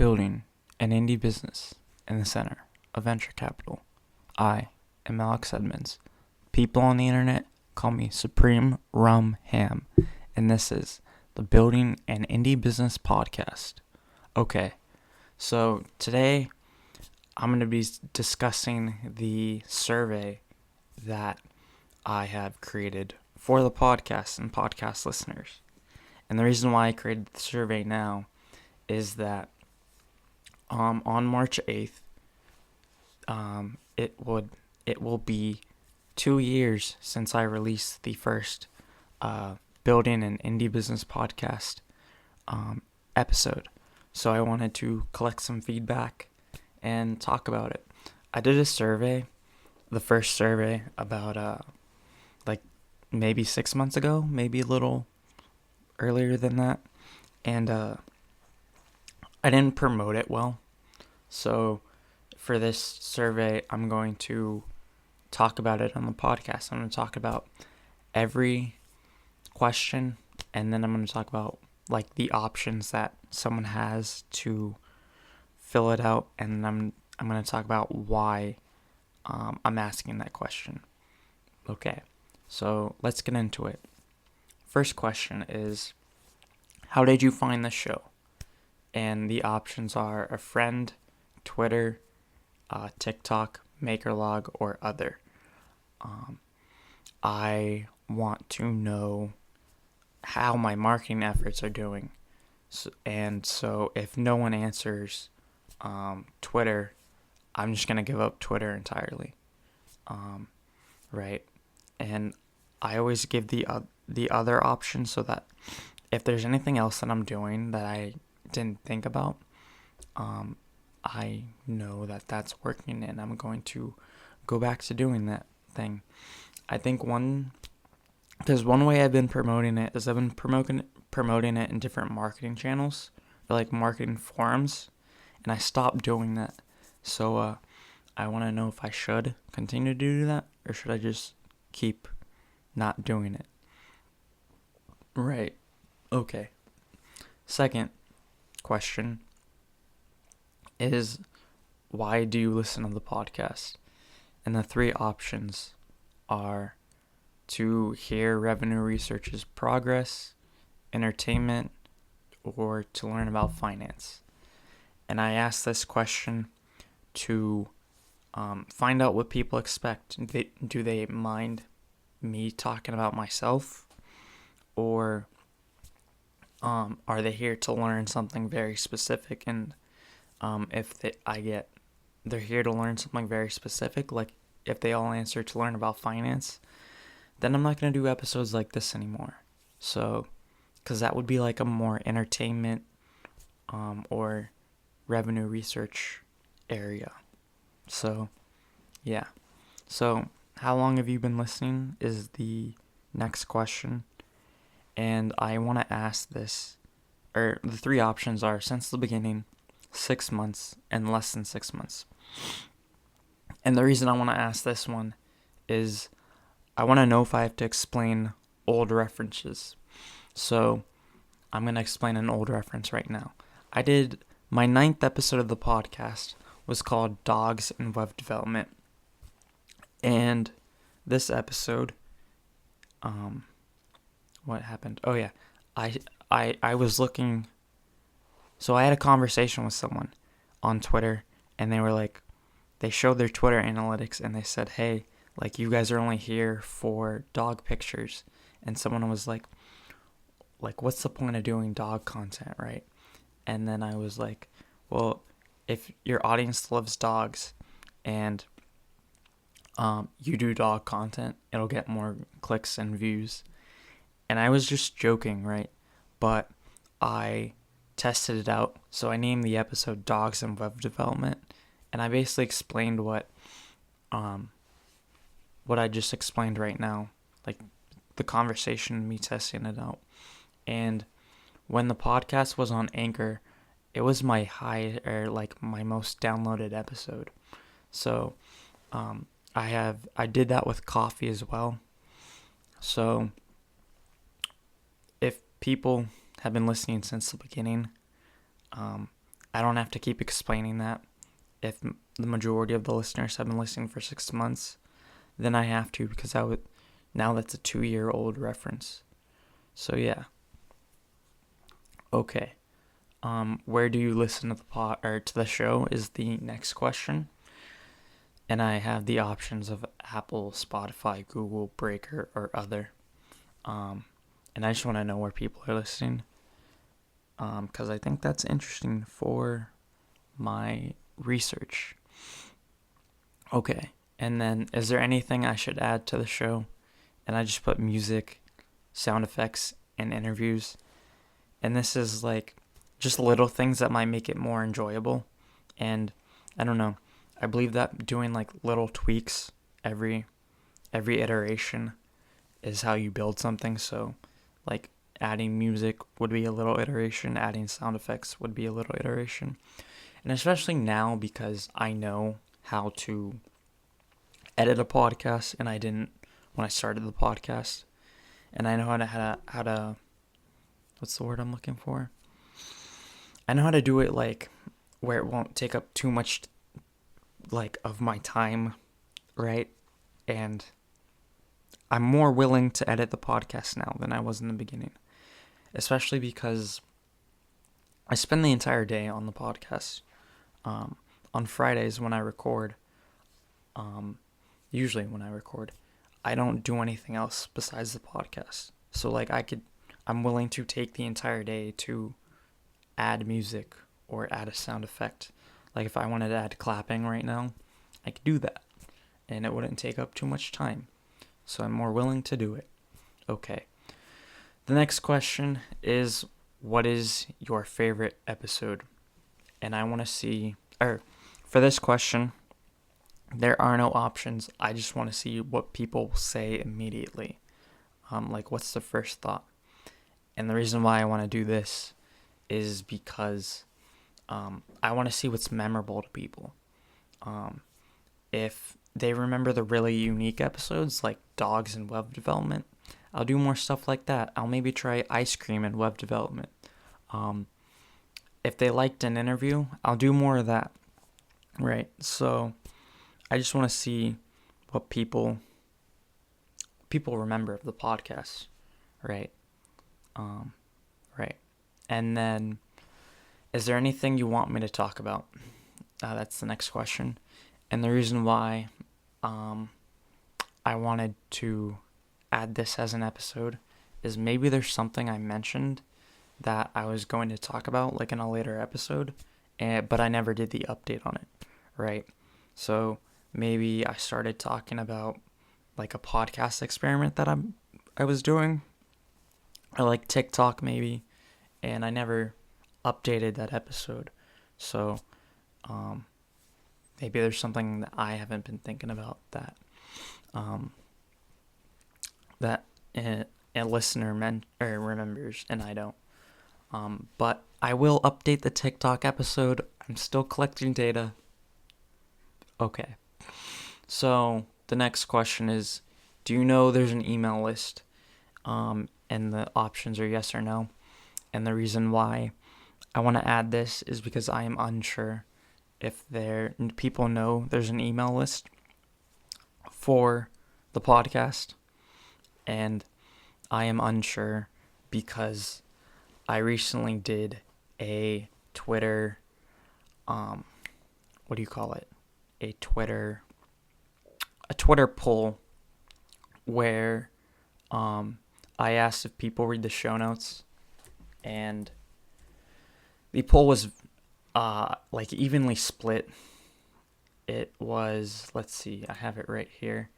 building an indie business in the center of venture capital. I am Alex Edmonds. People on the internet call me SupremeRumHam, and this is the Building an Indie Business podcast. Okay, so today I'm going to be discussing the survey that I have created for the podcast and podcast listeners. And the reason why I created the survey now is that on March 8th, it will be 2 years since I released the first Building an Indie Business podcast episode. So I wanted to collect some feedback and talk about it. I did a survey, the first survey, about maybe 6 months ago, maybe a little earlier than that, and I didn't promote it well. So for this survey, I'm going to talk about it on the podcast. I'm going to talk about every question, and then I'm going to talk about the options that someone has to fill it out, and I'm going to talk about why I'm asking that question. Okay, so let's get into it. First question is, how did you find the show? And the options are a friend, Twitter, TikTok, MakerLog, or other. I want to know how my marketing efforts are doing. So if no one answers Twitter, I'm just going to give up Twitter entirely. Right? And I always give the other option so that if there's anything else that I'm doing that I didn't think about, I know that that's working and I'm going to go back to doing that thing. I think one way I've been promoting it is I've been promoting it in different marketing channels, or marketing forums, and I stopped doing that. So I want to know if I should continue to do that, or should I just keep not doing it? Right. Okay. Second question is, why do you listen to the podcast? And the three options are to hear revenue research's progress, entertainment, or to learn about finance. And I asked this question to find out what people expect. Do they mind me talking about myself, or are they here to learn something very specific? And they're here to learn something very specific, like if they all answer to learn about finance, then I'm not going to do episodes like this anymore. So, because that would be a more entertainment or revenue research area. So, yeah. So, how long have you been listening is the next question. And I want to ask this, or the three options are since the beginning, 6 months, and less than 6 months. And the reason I want to ask this one is I want to know if I have to explain old references. So I'm going to explain an old reference right now. I did my 9th episode of the podcast was called Dogs in Web Development. And this episode, what happened? Oh yeah, I was looking. So I had a conversation with someone on Twitter, and they showed their Twitter analytics, and they said, hey, you guys are only here for dog pictures. And someone was like, what's the point of doing dog content, right? And then I was like, well, if your audience loves dogs and you do dog content, it'll get more clicks and views. And I was just joking, right? But I tested it out. So I named the episode Dogs in Web Development. And I basically explained what I just explained right now. The conversation, me testing it out. And when the podcast was on Anchor, it was my my most downloaded episode. So I did that with coffee as well. So if people have been listening since the beginning, I don't have to keep explaining that. If the majority of the listeners have been listening for 6 months, then I have to, because now that's a 2-year-old reference. So yeah. Okay. Where do you listen to to the show is the next question. And I have the options of Apple, Spotify, Google, Breaker, or other. And I just want to know where people are listening. Because I think that's interesting for my research. Okay. And then, is there anything I should add to the show? And I just put music, sound effects, and interviews. And this is like just little things that might make it more enjoyable. And I don't know. I believe that doing like little tweaks every iteration is how you build something. So like adding music would be a little iteration, adding sound effects would be a little iteration. And especially now, because I know how to edit a podcast, and I didn't when I started the podcast. And I know how to what's the word I'm looking for? I know how to do it like where it won't take up too much like of my time, right? And I'm more willing to edit the podcast now than I was in the beginning. Especially because I spend the entire day on the podcast. On Fridays when I record, usually when I record, I don't do anything else besides the podcast. So like I'm willing to take the entire day to add music or add a sound effect. Like if I wanted to add clapping right now, I could do that. And it wouldn't take up too much time. So I'm more willing to do it. Okay. The next question is, what is your favorite episode? And I want to see, for this question, there are no options. I just want to see what people say immediately. Like what's the first thought? And the reason why I want to do this is because I want to see what's memorable to people. If they remember the really unique episodes like dogs and web development, I'll do more stuff like that. I'll maybe try ice cream and web development. If they liked an interview, I'll do more of that. Right. So I just want to see what people remember of the podcast. Right. Right. And then, is there anything you want me to talk about? That's the next question. And the reason why I wanted to add this as an episode is maybe there's something I mentioned that I was going to talk about like in a later episode, but I never did the update on it, right? So maybe I started talking about like a podcast experiment that I was doing, or like TikTok maybe, and I never updated that episode. So maybe there's something that I haven't been thinking about that that a listener remembers and I don't. But I will update the TikTok episode. I'm still collecting data. Okay. So the next question is, do you know there's an email list? And the options are yes or no. And the reason why I want to add this is because I am unsure if people know there's an email list for the podcast. And I am unsure because I recently did a Twitter, what do you call it? A Twitter poll where I asked if people read the show notes, and the poll was like evenly split. It was, let's see, I have it right here.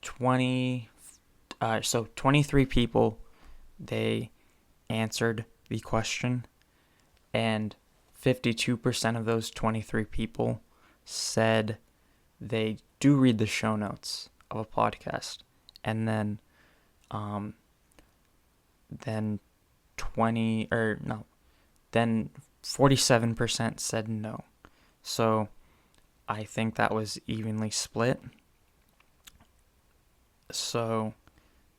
23 people, they answered the question, and 52% of those 23 people said they do read the show notes of a podcast, and then 47% said no. So I think that was evenly split. So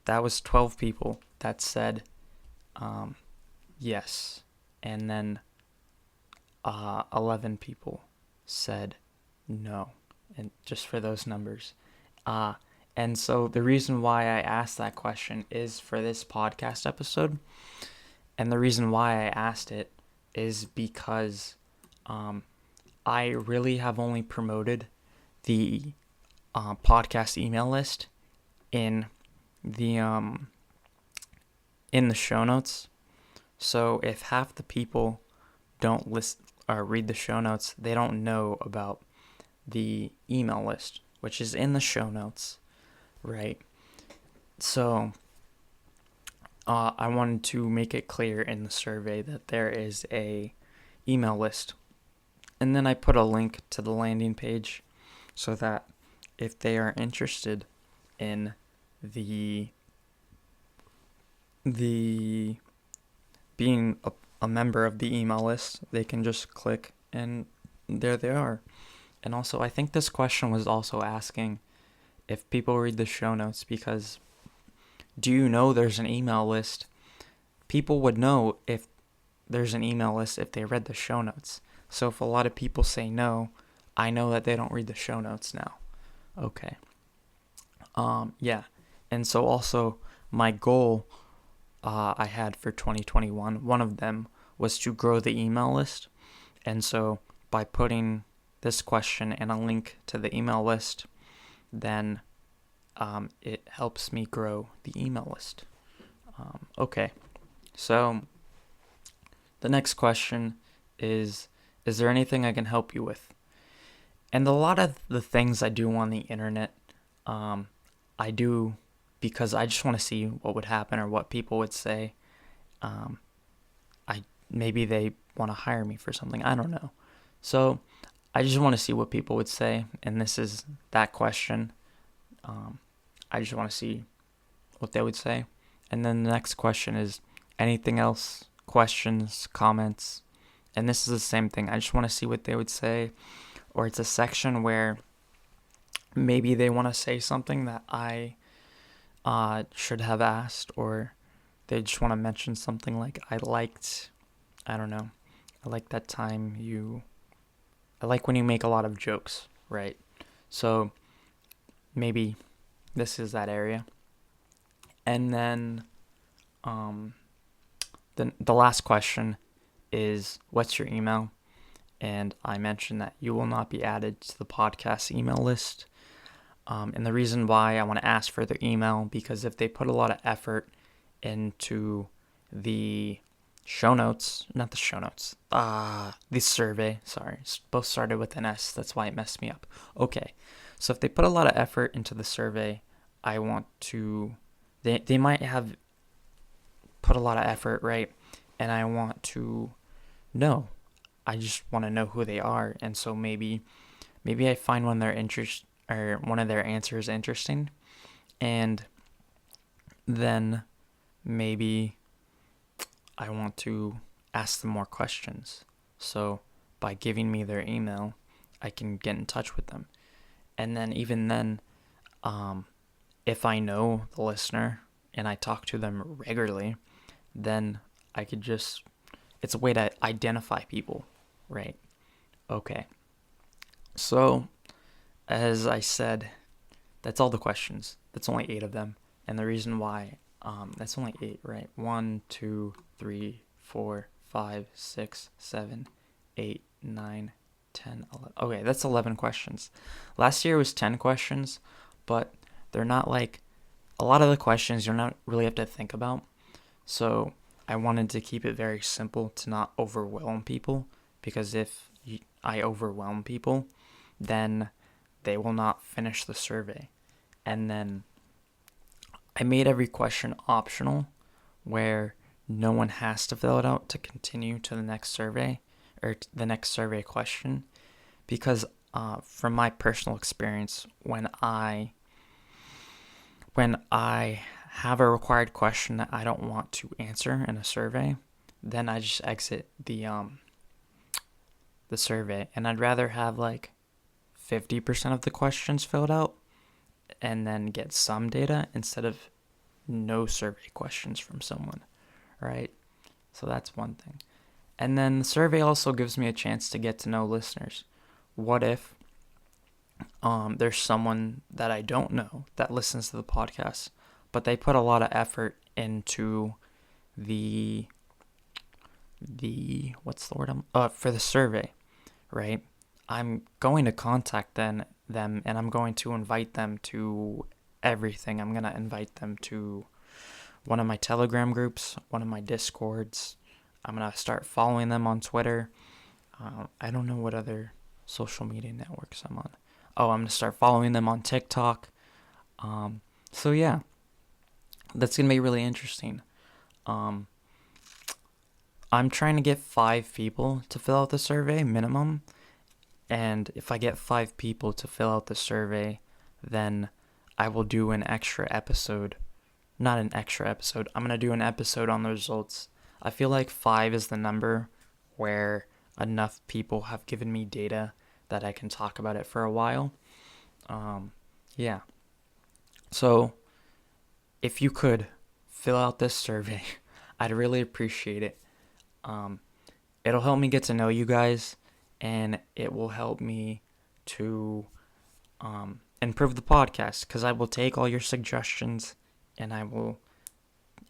that was 12 people that said yes. And then 11 people said no, and just for those numbers. And so the reason why I asked that question is for this podcast episode. And the reason why I asked it is because I really have only promoted the podcast email list in the show notes. So if half the people don't list or read the show notes, they don't know about the email list, which is in the show notes, right? So I wanted to make it clear in the survey that there is a email list. And then I put a link to the landing page so that if they are interested in the being a member of the email list, they can just click and there they are. And also, I think this question was also asking if people read the show notes, because do you know there's an email list? People would know if there's an email list if they read the show notes. So if a lot of people say no, I know that they don't read the show notes now. Okay. Yeah. And so also my goal I had for 2021, one of them was to grow the email list. And so by putting this question and a link to the email list, then it helps me grow the email list. Okay. So the next question is there anything I can help you with? And a lot of the things I do on the internet, I do because I just want to see what would happen or what people would say. Maybe they want to hire me for something. I don't know. So I just want to see what people would say. And this is that question. I just want to see what they would say. And then the next question is anything else, questions, comments. And this is the same thing. I just want to see what they would say. Or it's a section where maybe they want to say something that I should have asked, or they just want to mention something like I liked that time I like when you make a lot of jokes, right? So maybe this is that area. And then the last question is, what's your email? And I mentioned that you will not be added to the podcast email list. And the reason why I want to ask for their email, because if they put a lot of effort into the the survey, both started with an S, that's why it messed me up. Okay, so if they put a lot of effort into the survey, I want to, they might have put a lot of effort, right? And I want to know. I just want to know who they are, and so maybe I find one of their answers interesting, and then maybe I want to ask them more questions. So by giving me their email, I can get in touch with them. And then even then, if I know the listener and I talk to them regularly, then I could just, it's a way to identify people, right? Okay. So as I said, that's all the questions. That's only 8 of them. And the reason why, that's only 8, right? 1, 2, 3, 4, 5, 6, 7, 8, 9, 10, 11. Okay, that's 11 questions. Last year was 10 questions, but they're not like, a lot of the questions you're not really have to think about. So I wanted to keep it very simple to not overwhelm people, because if I overwhelm people, then they will not finish the survey. And then I made every question optional, where no one has to fill it out to continue to the next survey or the next survey question, because from my personal experience, when I have a required question that I don't want to answer in a survey, then I just exit the survey, and I'd rather have like 50% of the questions filled out and then get some data instead of no survey questions from someone, right? So that's one thing. And then the survey also gives me a chance to get to know listeners. What if there's someone that I don't know that listens to the podcast, but they put a lot of effort into the what's the word for the survey, right? I'm going to contact them and I'm going to invite them to everything. I'm going to invite them to one of my Telegram groups, one of my Discords. I'm going to start following them on Twitter. I don't know what other social media networks I'm on. Oh, I'm going to start following them on TikTok. So yeah, that's going to be really interesting. I'm trying to get 5 people to fill out the survey minimum. And if I get 5 people to fill out the survey, then I will do an extra episode. Not an extra episode. I'm going to do an episode on the results. I feel like 5 is the number where enough people have given me data that I can talk about it for a while. Yeah. So if you could fill out this survey, I'd really appreciate it. It'll help me get to know you guys, and it will help me to improve the podcast, because I will take all your suggestions and I will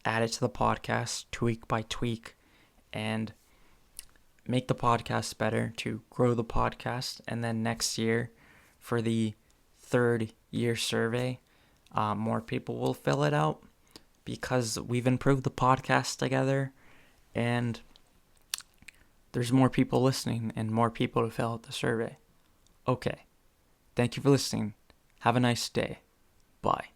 add it to the podcast tweak by tweak and make the podcast better to grow the podcast. And then next year, for the 3rd year survey, more people will fill it out because we've improved the podcast together and there's more people listening and more people to fill out the survey. Okay. Thank you for listening. Have a nice day. Bye.